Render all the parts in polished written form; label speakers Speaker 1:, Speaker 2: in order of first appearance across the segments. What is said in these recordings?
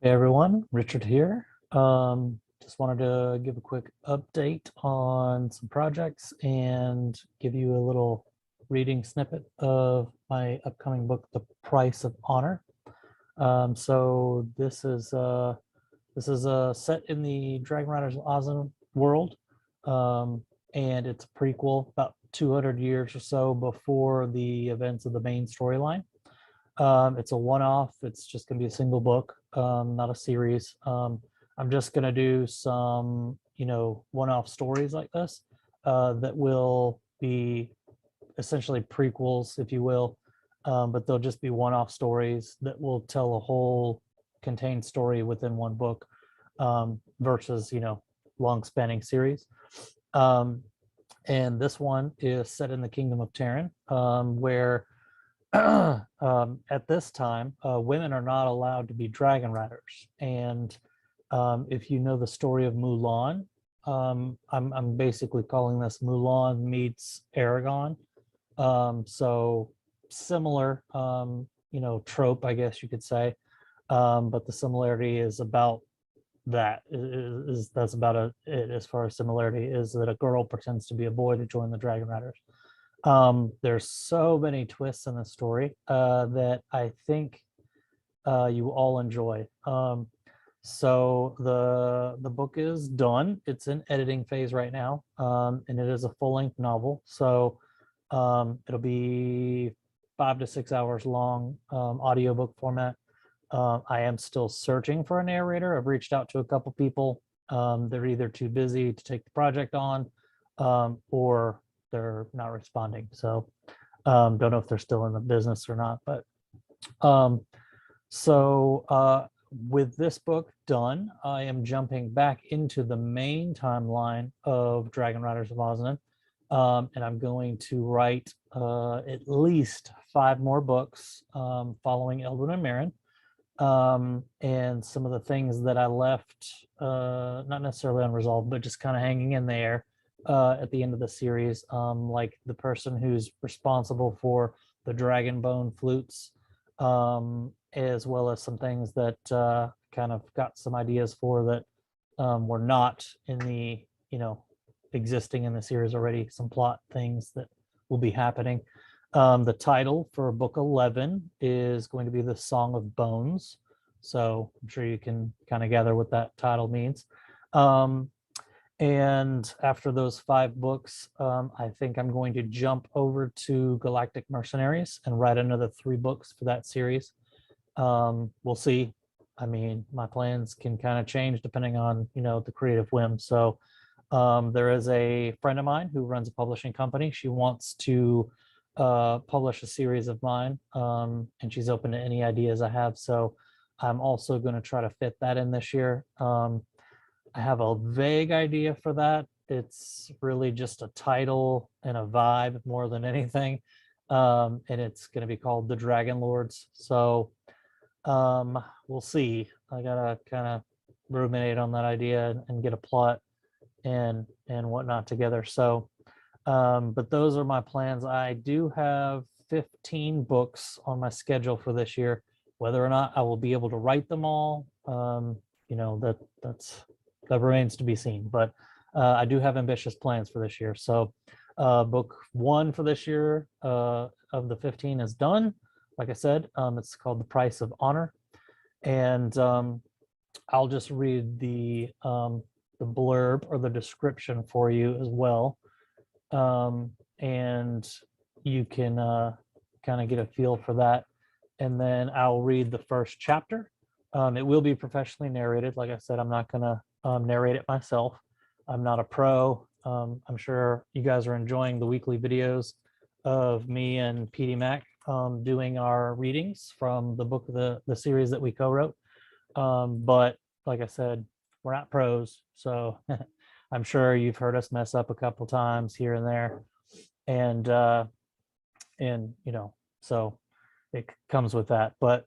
Speaker 1: Hey everyone, Richard here. Just wanted to give a quick update on some projects and give you a little reading snippet of my upcoming book, The Price of Honor. So this is set in the Dragon Riders of Oz world, and it's a prequel about 200 years or so before the events of the main storyline. It's a one-off. It's just going to be a single book, not a series. I'm just going to do some, one-off stories like this that will be essentially prequels, if you will, but they'll just be one-off stories that will tell a whole contained story within one book versus, long-spanning series. And this one is set in the Kingdom of Terran, where at this time, women are not allowed to be dragon riders. And if you know the story of Mulan, I'm basically calling this Mulan meets Aragon. So similar, trope, I guess you could say. But the similarity is about that is that's about it as far as similarity is that a girl pretends to be a boy to join the Dragon Riders. There's so many twists in the story that I think you all enjoy. So the book is done. It's in editing phase right now, and it is a full-length novel. So it'll be 5 to 6 hours long, audiobook format. I am still searching for a narrator. I've reached out to a couple people. They're either too busy to take the project on, or they're not responding. So don't know if they're still in the business or not. But with this book done, I am jumping back into the main timeline of Dragon Riders of Oznin. And I'm going to write at least 5 more books following Eldwin and Marin. And some of the things that I left not necessarily unresolved, but just kind of hanging in there at the end of the series, like the person who's responsible for the dragon bone flutes, as well as some things that kind of got some ideas for that were not in the, existing in the series already, some plot things that will be happening. The title for book 11 is going to be The Song of Bones. So I'm sure you can kind of gather what that title means. And after those 5 books, I think I'm going to jump over to Galactic Mercenaries and write another 3 books for that series. We'll see. I mean, my plans can kind of change depending on, the creative whim. So there is a friend of mine who runs a publishing company. She wants to publish a series of mine, and she's open to any ideas I have. So I'm also going to try to fit that in this year. I have a vague idea for that. It's really just a title and a vibe more than anything. And it's going to be called The Dragon Lords. So we'll see. I gotta kind of ruminate on that idea and get a plot and whatnot together. So but those are my plans. I do have 15 books on my schedule for this year. Whether or not I will be able to write them all, that remains to be seen. But I do have ambitious plans for this year. So book 1 for this year of the 15 is done. Like I said, it's called The Price of Honor. And I'll just read the blurb or the description for you as well. And you can kind of get a feel for that. And then I'll read the first chapter. It will be professionally narrated. Like I said, I'm not going to narrate it myself. I'm not a pro. I'm sure you guys are enjoying the weekly videos of me and PD Mac doing our readings from the book of the series that we co-wrote. But like I said, we're not pros. So I'm sure you've heard us mess up a couple times here and there. And so it comes with that. But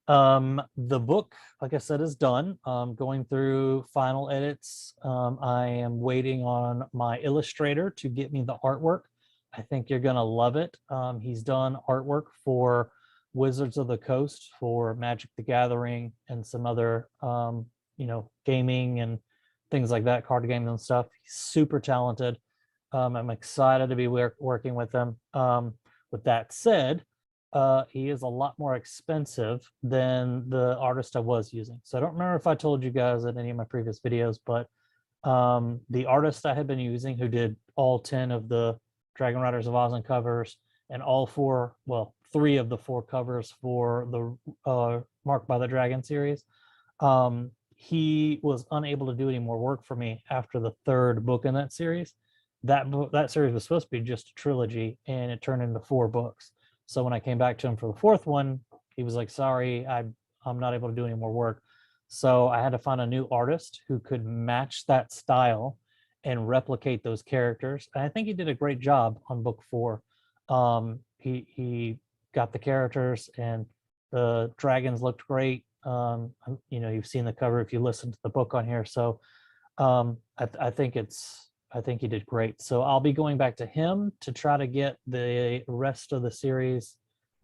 Speaker 1: the book, like I said, is done. Going through final edits. I am waiting on my illustrator to get me the artwork. I think you're gonna love it. He's done artwork for Wizards of the Coast for Magic the Gathering and some other, gaming and things like that, card games and stuff. He's super talented. I'm excited to be working with him. With that said, he is a lot more expensive than the artist I was using. So I don't remember if I told you guys in any of my previous videos, but the artist I had been using, who did all 10 of the Dragon Riders of Oz covers and all four, well, 3 of the 4 covers for the Marked by the Dragon series, he was unable to do any more work for me after the 3rd book in that series. That series was supposed to be just a trilogy, and it turned into 4 books. So when I came back to him for the 4th one, he was like, sorry, I'm not able to do any more work. So I had to find a new artist who could match that style and replicate those characters. And I think he did a great job on book 4. He got the characters, and the dragons looked great. You've seen the cover if you listen to the book on here. So I think he did great. So I'll be going back to him to try to get the rest of the series,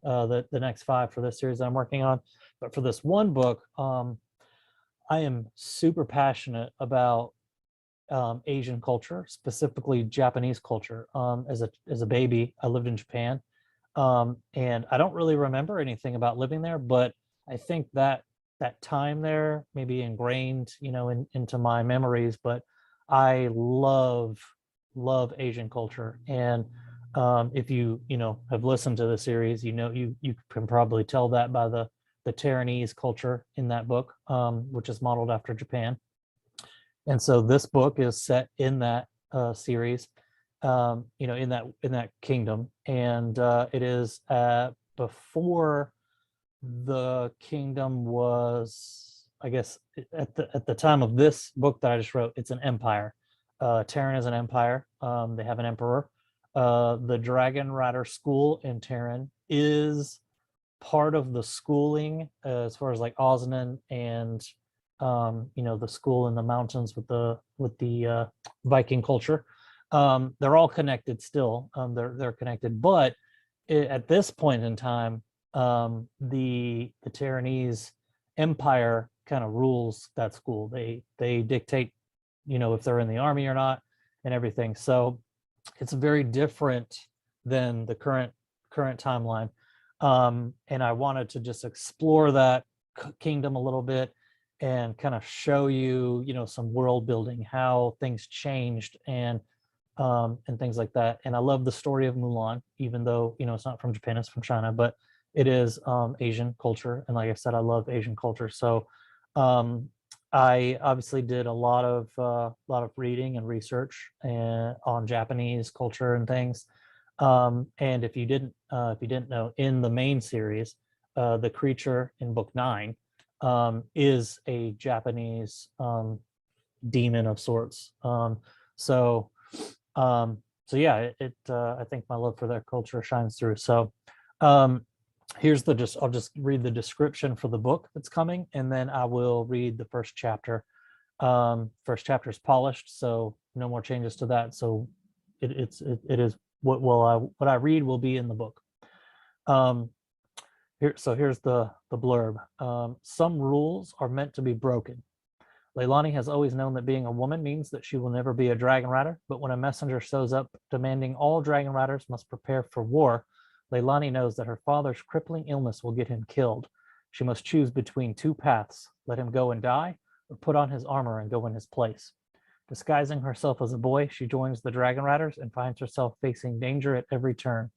Speaker 1: the next 5 for this series that I'm working on. But for this one book, I am super passionate about Asian culture, specifically Japanese culture. As a baby, I lived in Japan, and I don't really remember anything about living there, but I think that time there maybe ingrained, into my memories. But I love Asian culture, and if you have listened to the series, you can probably tell that by the Taiwanese culture in that book, which is modeled after Japan. And so this book is set in that series, in that kingdom, and it is before the kingdom was, I guess, at the time of this book that I just wrote, it's an empire. Terran is an empire. They have an emperor. The Dragon Rider School in Terran is part of the schooling, as far as like Osnan and the school in the mountains with the Viking culture. They're all connected still. They're connected, but at this point in time, the Terranese empire kind of rules that school. They dictate, if they're in the army or not, and everything. So it's very different than the current timeline. And I wanted to just explore that kingdom a little bit and kind of show you, some world building, how things changed, and things like that. And I love the story of Mulan, even though, it's not from Japan, it's from China, but it is Asian culture. And like I said, I love Asian culture. So I obviously did a lot of reading and research on Japanese culture and things. And if you didn't know, in the main series, the creature in book 9 is a Japanese demon of sorts. So yeah, I think my love for that culture shines through. So I'll just read the description for the book that's coming, and then I will read the first chapter. First chapter is polished, so no more changes to that. So it is what I read will be in the book. Here's the blurb. Some rules are meant to be broken. Leilani has always known that being a woman means that she will never be a dragon rider, but when a messenger shows up demanding all dragon riders must prepare for war, Leilani knows that her father's crippling illness will get him killed. She must choose between 2 paths: let him go and die, or put on his armor and go in his place. Disguising herself as a boy, she joins the dragon riders and finds herself facing danger at every turn.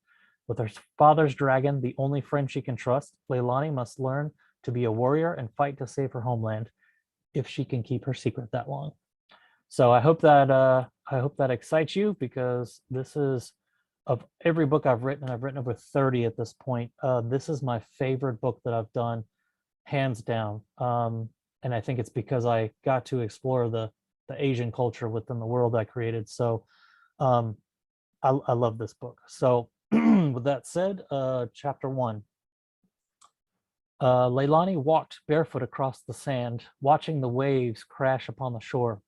Speaker 1: With her father's dragon, the only friend she can trust, Leilani must learn to be a warrior and fight to save her homeland, if she can keep her secret that long. So I hope that excites you, because this is, of every book I've written over 30 at this point, this is my favorite book that I've done, hands down. And I think it's because I got to explore the Asian culture within the world I created. So I love this book. So with that said, chapter 1. Leilani walked barefoot across the sand, watching the waves crash upon the shore.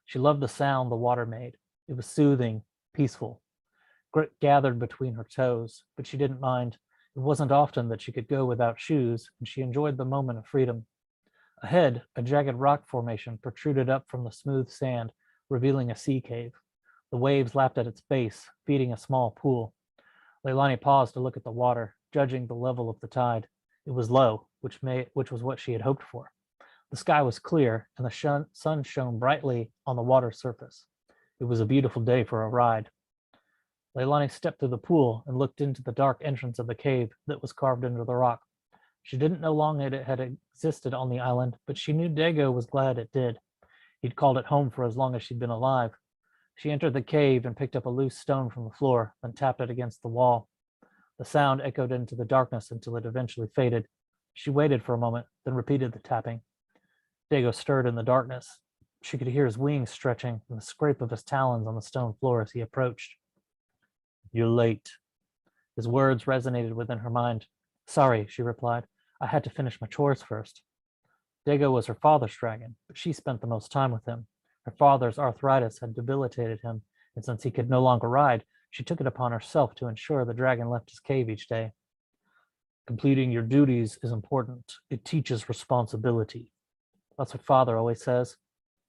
Speaker 1: She loved the sound the water made. It was soothing, peaceful. Grit gathered between her toes, but she didn't mind. It wasn't often that she could go without shoes, and she enjoyed the moment of freedom. Ahead, a jagged rock formation protruded up from the smooth sand, revealing a sea cave. The waves lapped at its base, feeding a small pool. Leilani paused to look at the water, judging the level of the tide. It was low, which was what she had hoped for. The sky was clear, and the sun shone brightly on the water's surface. It was a beautiful day for a ride. Leilani stepped through the pool and looked into the dark entrance of the cave that was carved into the rock. She didn't know long it had existed on the island, but she knew Dago was glad it did. He'd called it home for as long as she'd been alive. She entered the cave and picked up a loose stone from the floor, then tapped it against the wall. The sound echoed into the darkness until it eventually faded. She waited for a moment, then repeated the tapping. Dago stirred in the darkness. She could hear his wings stretching and the scrape of his talons on the stone floor as he approached. "You're late." His words resonated within her mind. "Sorry," she replied. "I had to finish my chores first." Dago was her father's dragon, but she spent the most time with him. Her father's arthritis had debilitated him, and since he could no longer ride, she took it upon herself to ensure the dragon left his cave each day. "Completing your duties is important. It teaches responsibility. That's what father always says.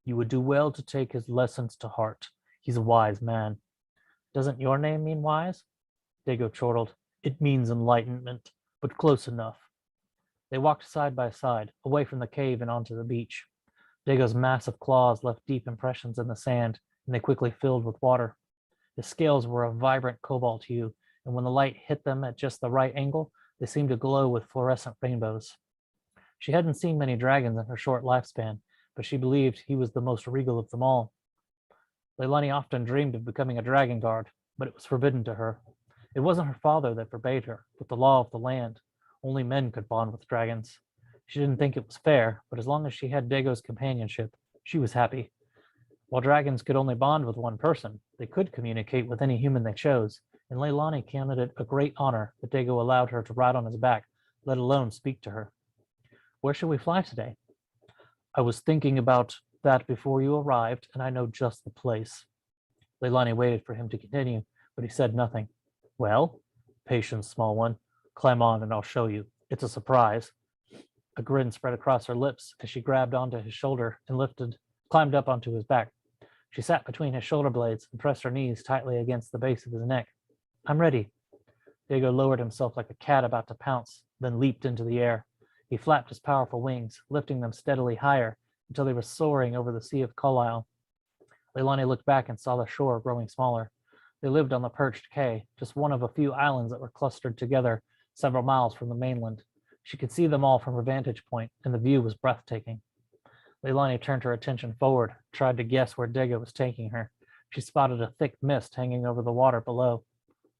Speaker 1: You would do well to take his lessons to heart. He's a wise man." "Doesn't your name mean wise?" Dago chortled. "It means enlightenment, but close enough." They walked side by side, away from the cave and onto the beach. Dago's massive claws left deep impressions in the sand, and they quickly filled with water. His scales were a vibrant cobalt hue, and when the light hit them at just the right angle, they seemed to glow with fluorescent rainbows. She hadn't seen many dragons in her short lifespan, but she believed he was the most regal of them all. Leilani often dreamed of becoming a dragon guard, but it was forbidden to her. It wasn't her father that forbade her, but the law of the land. Only men could bond with dragons. She didn't think it was fair, but as long as she had Dago's companionship, she was happy. While dragons could only bond with one person, they could communicate with any human they chose, and Leilani counted it a great honor that Dago allowed her to ride on his back, let alone speak to her. "Where should we fly today?" "I was thinking about that before you arrived, and I know just the place." Leilani waited for him to continue, but he said nothing. "Well, patience, small one. Climb on and I'll show you. It's a surprise." A grin spread across her lips as she grabbed onto his shoulder and climbed up onto his back. She sat between his shoulder blades and pressed her knees tightly against the base of his neck. "I'm ready." Dago lowered himself like a cat about to pounce, then leaped into the air. He flapped his powerful wings, lifting them steadily higher until they were soaring over the Sea of Carlisle. Leilani looked back and saw the shore growing smaller. They lived on the perched cay, just one of a few islands that were clustered together several miles from the mainland. She could see them all from her vantage point, and the view was breathtaking. Leilani turned her attention forward, tried to guess where Dago was taking her. She spotted a thick mist hanging over the water below.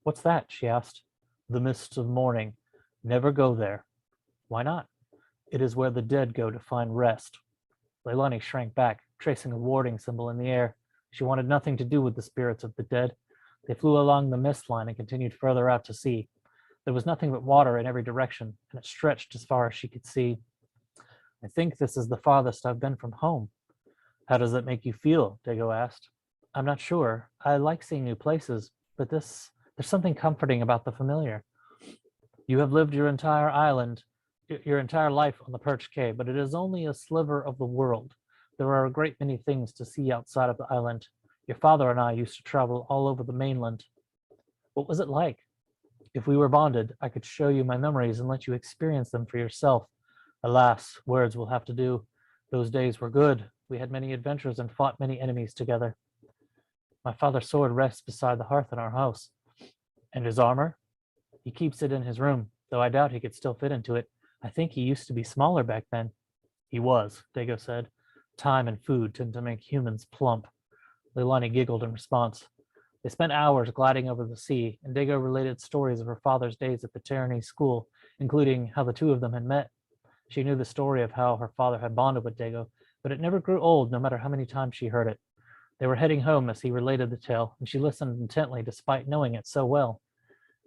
Speaker 1: "What's that?" she asked. "The mists of morning. Never go there." "Why not?" "It is where the dead go to find rest." Leilani shrank back, tracing a warding symbol in the air. She wanted nothing to do with the spirits of the dead. They flew along the mist line and continued further out to sea. There was nothing but water in every direction, and it stretched as far as she could see. "I think this is the farthest I've been from home." "How does that make you feel?" Dago asked. "I'm not sure. I like seeing new places, but there's something comforting about the familiar." "You have lived your entire life on the Perch Cay, but it is only a sliver of the world. There are a great many things to see outside of the island. Your father and I used to travel all over the mainland." "What was it like?" "If we were bonded, I could show you my memories and let you experience them for yourself. Alas, words will have to do. Those days were good. We had many adventures and fought many enemies together." "My father's sword rests beside the hearth in our house." "And his armor?" "He keeps it in his room, though I doubt he could still fit into it. I think he used to be smaller back then." "He was," Dago said. "Time and food tend to make humans plump." Leilani giggled in response. They spent hours gliding over the sea, and Dago related stories of her father's days at the Tyranny school, including how the two of them had met. She knew the story of how her father had bonded with Dago, but it never grew old no matter how many times she heard it. They were heading home as he related the tale, and she listened intently despite knowing it so well.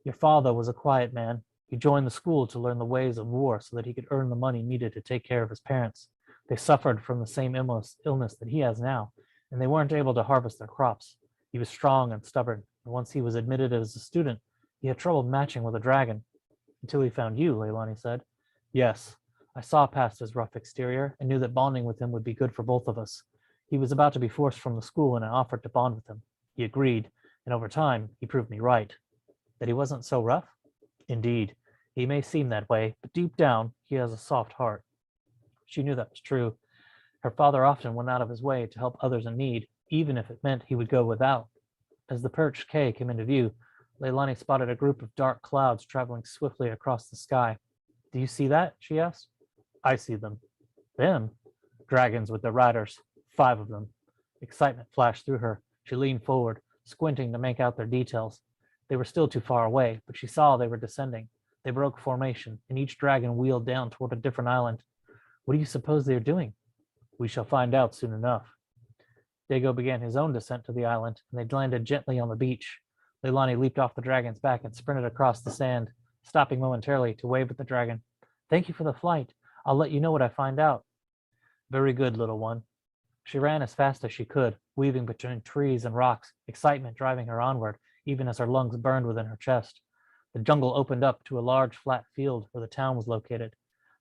Speaker 1: "Your father was a quiet man. He joined the school to learn the ways of war so that he could earn the money needed to take care of his parents. They suffered from the same illness that he has now, and they weren't able to harvest their crops. He was strong and stubborn, and once he was admitted as a student, he had trouble matching with a dragon." Until he found you, Leilani said. Yes, I saw past his rough exterior and knew that bonding with him would be good for both of us. He was about to be forced from the school, and I offered to bond with him. He agreed, and over time, he proved me right. That he wasn't so rough? Indeed, he may seem that way, but deep down, he has a soft heart. She knew that was true. Her father often went out of his way to help others in need, even if it meant he would go without. As the perched K came into view, Leilani spotted a group of dark clouds traveling swiftly across the sky. Do you see that? She asked. I see them. Them? Dragons with their riders. 5 of them. Excitement flashed through her. She leaned forward, squinting to make out their details. They were still too far away, but she saw they were descending. They broke formation, and each dragon wheeled down toward a different island. What do you suppose they are doing? We shall find out soon enough. Dago began his own descent to the island, and they landed gently on the beach. Leilani leaped off the dragon's back and sprinted across the sand, stopping momentarily to wave at the dragon. Thank you for the flight. I'll let you know what I find out. Very good, little one. She ran as fast as she could, weaving between trees and rocks, excitement driving her onward, even as her lungs burned within her chest. The jungle opened up to a large flat field where the town was located.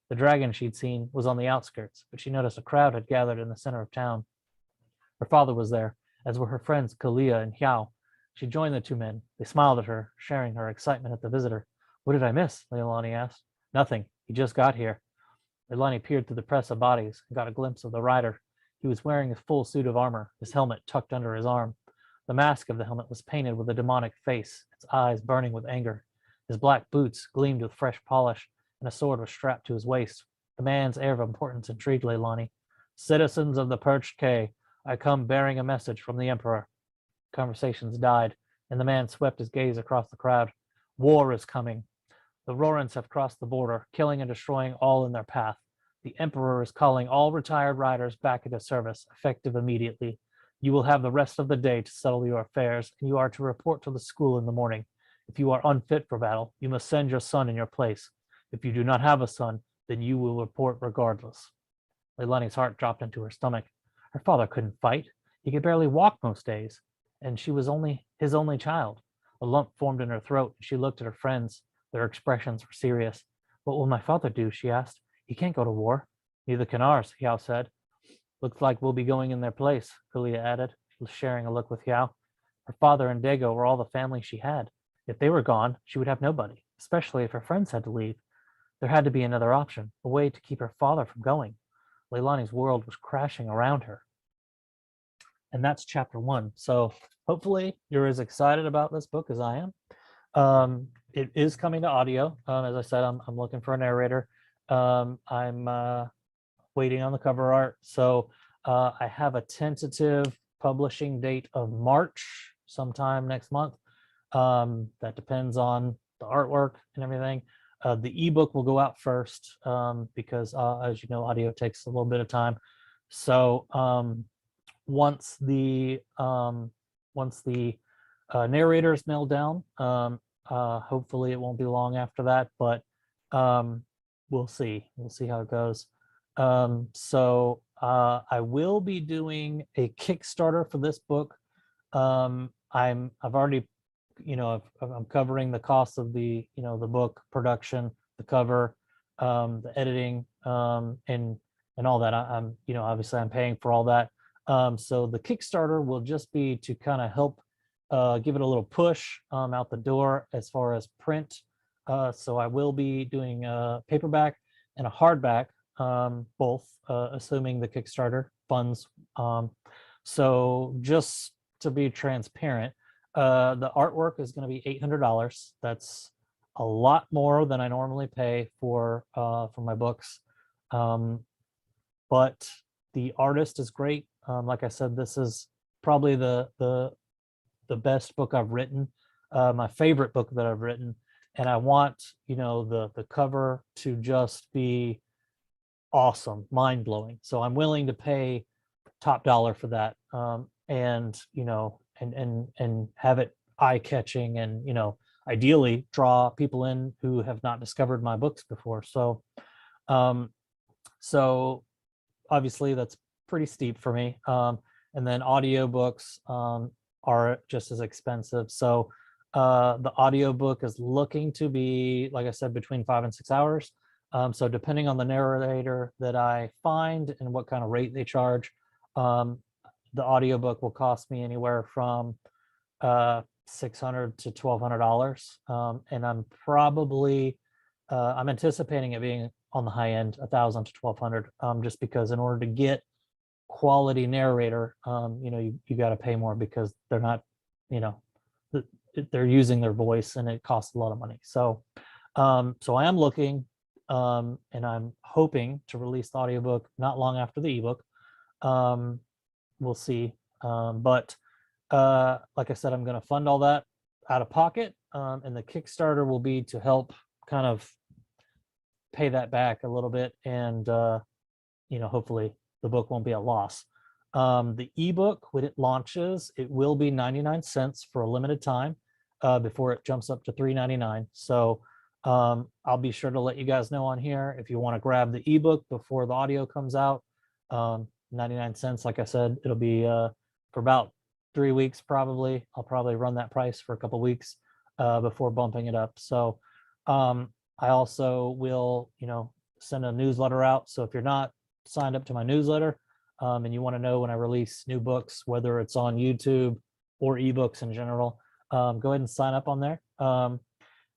Speaker 1: The dragon she'd seen was on the outskirts, but she noticed a crowd had gathered in the center of town. Her father was there, as were her friends Kalia and Hiao. She joined the 2 men. They smiled at her, sharing her excitement at the visitor. What did I miss? Leilani asked. Nothing. He just got here. Leilani peered through the press of bodies and got a glimpse of the rider. He was wearing a full suit of armor, his helmet tucked under his arm. The mask of the helmet was painted with a demonic face, its eyes burning with anger. His black boots gleamed with fresh polish, and a sword was strapped to his waist. The man's air of importance intrigued Leilani. Citizens of the Perched K, I come bearing a message from the Emperor. Conversations died, and the man swept his gaze across the crowd. War is coming. The Rorans have crossed the border, killing and destroying all in their path. The Emperor is calling all retired riders back into service, effective immediately. You will have the rest of the day to settle your affairs, and you are to report to the school in the morning. If you are unfit for battle, you must send your son in your place. If you do not have a son, then you will report regardless. Leilani's heart dropped into her stomach. Her father couldn't fight. He could barely walk most days, and she was his only child. A lump formed in her throat, and she looked at her friends. Their expressions were serious. What will my father do? She asked. He can't go to war. Neither can ours, Hiao said. Looks like we'll be going in their place, Kalia added, sharing a look with Hiao. Her father and Dago were all the family she had. If they were gone, she would have nobody, especially if her friends had to leave. There had to be another option, a way to keep her father from going. Leilani's world was crashing around her. And that's chapter 1. So hopefully you're as excited about this book as I am. It is coming to audio. As I said, I'm looking for a narrator. I'm waiting on the cover art. So I have a tentative publishing date of March, sometime next month. That depends on the artwork and everything. The ebook will go out first because, as you know, audio takes a little bit of time. So once the narrator is nailed down, hopefully it won't be long after that, but we'll see how it goes. So I will be doing a Kickstarter for this book. I've already, I'm covering the cost of the book production, the cover, the editing, and all that. I'm obviously I'm paying for all that. So the Kickstarter will just be to kind of help give it a little push out the door as far as print. So I will be doing a paperback and a hardback, both, assuming the Kickstarter funds. So just to be transparent, the artwork is going to be $800. That's a lot more than I normally pay for my books. But the artist is great. Like I said, this is probably the best book I've written, my favorite book that I've written, and I want the cover to just be awesome, mind-blowing. So I'm willing to pay top dollar for that, and have it eye-catching, and ideally draw people in who have not discovered my books before. So so obviously that's pretty steep for me. And then audiobooks are just as expensive. So The audiobook is looking to be, like I said, between 5 and 6 hours. So depending on the narrator that I find and what kind of rate they charge, the audiobook will cost me anywhere from $600 to $1,200. And I'm anticipating it being on the high end, 1,000 to 1,200, just because in order to get quality narrator, you got to pay more because they're not, they're using their voice and it costs a lot of money. So I am looking, and I'm hoping to release the audiobook not long after the ebook. We'll see. But like I said, I'm going to fund all that out of pocket, and the Kickstarter will be to help kind of pay that back a little bit, and hopefully the book won't be a loss. The ebook, when it launches, it will be 99 cents for a limited time before it jumps up to $3.99. So I'll be sure to let you guys know on here if you want to grab the ebook before the audio comes out. 99 cents, like I said, it'll be for about 3 weeks probably. I'll probably run that price for a couple weeks before bumping it up. So I also will, send a newsletter out. So if you're not signed up to my newsletter, and you want to know when I release new books, whether it's on YouTube or ebooks in general, go ahead and sign up on there,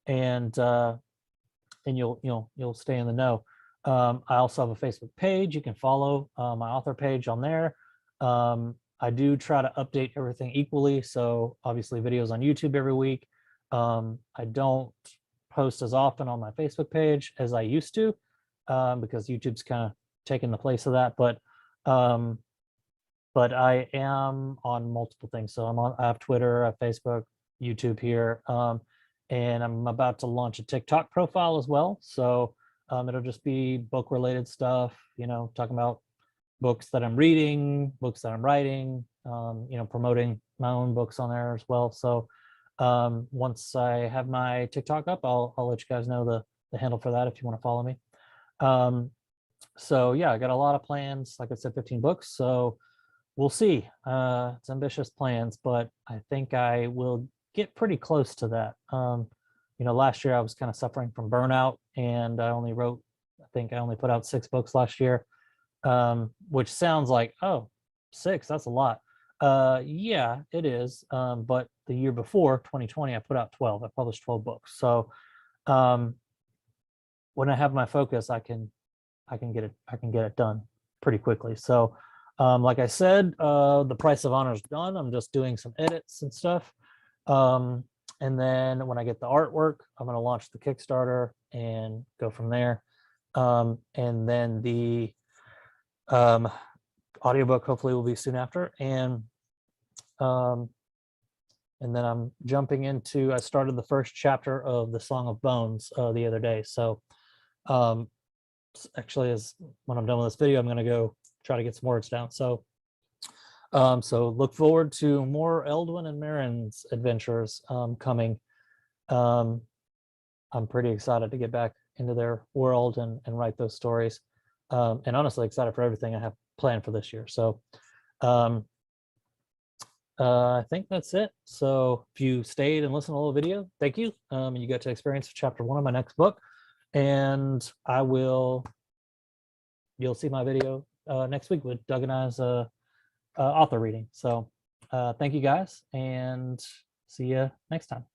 Speaker 1: and you'll stay in the know. I also have a Facebook page. You can follow my author page on there. I do try to update everything equally. So obviously videos on YouTube every week. I don't post as often on my Facebook page as I used to, because YouTube's kind of taken the place of that. But I am on multiple things. So I have Twitter, I have Facebook, YouTube here, and I'm about to launch a TikTok profile as well. So it'll just be book related stuff, talking about books that I'm reading, books that I'm writing, promoting my own books on there as well. So once I have my TikTok up, I'll let you guys know the handle for that if you want to follow me. So yeah, I got a lot of plans. Like I said, 15 books. So we'll see. It's ambitious plans, but I think I will get pretty close to that. Last year I was kind of suffering from burnout, and I only put out 6 books last year, which sounds like, oh, 6, that's a lot. Yeah, it is. But the year before, 2020, I put out 12. I published 12 books. So when I have my focus, I can get it done pretty quickly. So like I said, the Price of Honor is done. I'm just doing some edits and stuff. And then when I get the artwork, I'm going to launch the Kickstarter and go from there. And then the audiobook hopefully will be soon after. And then I'm jumping into, I started the first chapter of the Song of Bones the other day. So actually, when I'm done with this video, I'm going to go try to get some words down. So look forward to more Eldwin and Marin's adventures coming. I'm pretty excited to get back into their world and write those stories, and honestly excited for everything I have planned for this year. So I think that's it. So if you stayed and listened to the whole video, thank you. And you got to experience chapter 1 of my next book, and you'll see my video next week with Doug and I's author reading. So thank you guys, and see you next time.